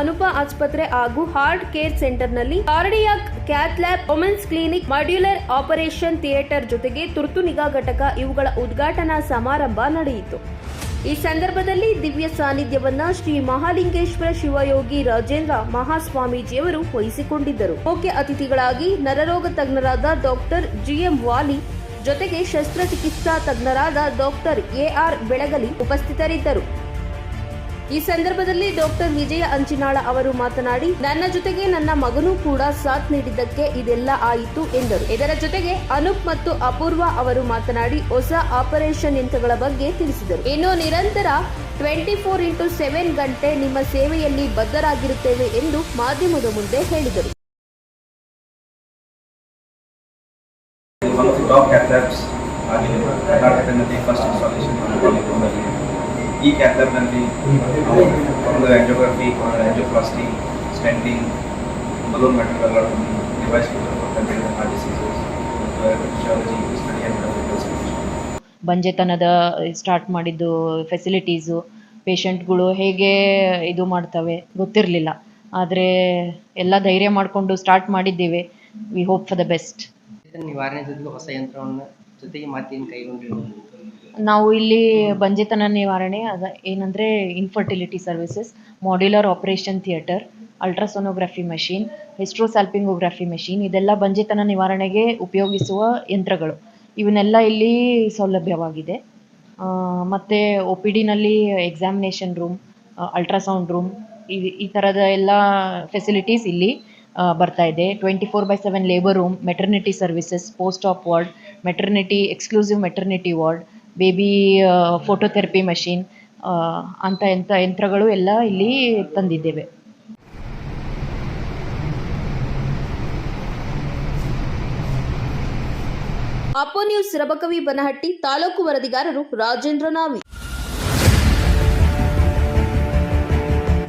ಅನುಪ ಆಸ್ಪತ್ರೆ ಹಾಗೂ heart care ಸೆಂಟರ್ನಲ್ಲಿ cardiac cath lab, women's clinic, modular operation theatre ಜೊತೆಗೆ ತುರ್ತು ನಿಗಾ ಘಟಕ ಇವುಗಳ ಉದ್ಘಾಟನಾ ಸಮಾರಂಭ ನಡೆಯಿತು. ಈ ಸಂದರ್ಭದಲ್ಲಿ ದಿವ್ಯ ಸಾನ್ನಿಧ್ಯವನ್ನ ಶ್ರೀ ಮಹಾಲಿಂಗೇಶ್ವರ ಶಿವಯೋಗಿ ರಾಜೇಂದ್ರ ಮಹಾಸ್ವಾಮೀಜಿಯವರು ವಹಿಸಿಕೊಂಡಿದ್ದರು. ಮುಖ್ಯ ಅತಿಥಿಗಳಾಗಿ ನರರೋಗ ತಜ್ಞರಾದ ಡಾಕ್ಟರ್ ಜಿಎಂ ವಾಲಿ ಜೊತೆಗೆ ಶಸ್ತ್ರಚಿಕಿತ್ಸಾ ತಜ್ಞರಾದ ಡಾಕ್ಟರ್ ಎಆರ್ ಬೆಳಗಲಿ ಉಪಸ್ಥಿತರಿದ್ದರು. ಈ ಸಂದರ್ಭದಲ್ಲಿ ಡಾಕ್ಟರ್ ವಿಜಯ ಅಂಚಿನಾಳ ಅವರು ಮಾತನಾಡಿ, ನನ್ನ ಜೊತೆಗೆ ನನ್ನ ಮಗನೂ ಕೂಡ ಸಾಥ್ ನೀಡಿದ್ದಕ್ಕೆ ಇದೆಲ್ಲ ಆಯಿತು ಎಂದರು. ಇದರ ಜೊತೆಗೆ ಅನೂಪ್ ಮತ್ತು ಅಪೂರ್ವ ಅವರು ಮಾತನಾಡಿ ಹೊಸ ಆಪರೇಷನ್ ಯಂತ್ರಗಳ ಬಗ್ಗೆ ತಿಳಿಸಿದರು. ಇನ್ನು ನಿರಂತರ 24x7 ಗಂಟೆ ನಿಮ್ಮ ಸೇವೆಯಲ್ಲಿ ಬದ್ಧರಾಗಿರುತ್ತೇವೆ ಎಂದು ಮಾಧ್ಯಮದ ಮುಂದೆ ಹೇಳಿದರು. One of the top cath labs ಕರ್ನಾಟಕದಲ್ಲಿ ಫಸ್ಟ್ ಇನ್ಸ್ಟಾಲೇಷನ್ ಮಾಡಿಕೊಂಡಿದ್ದಾರೆ. ಈ ಕ್ಯಾತ್ ಲ್ಯಾಬ್ನಲ್ಲಿ ಒಂದು angiography, angioplasty, stunting, balloon metal device heart diseases ಮತ್ತು ಫಿಸಿಯಾಲಜಿ ಸ್ಟಡಿ ಆ್ಯಂಡ್ ಬಂಜೆತನದ ಸ್ಟಾರ್ಟ್ ಮಾಡಿದ್ದು ಫೆಸಿಲಿಟೀಸು ಪೇಷಂಟ್ಗಳು ಹೇಗೆ ಇದು ಮಾಡ್ತವೆ ಗೊತ್ತಿರಲಿಲ್ಲ. ಆದರೆ ಎಲ್ಲ ಧೈರ್ಯ ಮಾಡಿಕೊಂಡು ಸ್ಟಾರ್ಟ್ ಮಾಡಿದ್ದೇವೆ. We hope for the best. ನಿವಾರಣೆ ಜೊತೆಗೆ ಹೊಸ ಯಂತ್ರವನ್ನು ಜೊತೆಗೆ ಮತ್ತೇನು ಕೈಗೊಂಡಿರೋದು? ನಾವು ಇಲ್ಲಿ ಬಂಜೆತನ ನಿವಾರಣೆ ಏನಂದರೆ infertility services, modular operation theatre, ultrasonography machine, hysterosalpingography machine, ಇದೆಲ್ಲ ಬಂಜೆತನ ನಿವಾರಣೆಗೆ ಉಪಯೋಗಿಸುವ ಯಂತ್ರಗಳು. ಇವನ್ನೆಲ್ಲ ಇಲ್ಲಿ ಸೌಲಭ್ಯವಾಗಿದೆ. ಮತ್ತು ಒ ಪಿ ಡಿನಲ್ಲಿ ಎಕ್ಸಾಮಿನೇಷನ್ ರೂಮ್, ಅಲ್ಟ್ರಾಸೌಂಡ್ ರೂಮ್, ಈ ಥರದ ಎಲ್ಲ ಫೆಸಿಲಿಟೀಸ್ ಇಲ್ಲಿ ಬರ್ತಾ ಇದೆ. 24/7 labour room, maternity services, post op ward, maternity exclusive maternity ward, baby phototherapy machine ಅಂತ ಯಂತ್ರಗಳು ಎಲ್ಲ ಇಲ್ಲಿ ತಂದಿದ್ದೇವೆ. ಅಪೋ ನ್ಯೂಸ್ ರಬಕವಿ ಬನಹಟ್ಟಿ, ತಾಲೂಕು ವರದಿಗಾರರು ರಾಜೇಂದ್ರ ನಾವಿ.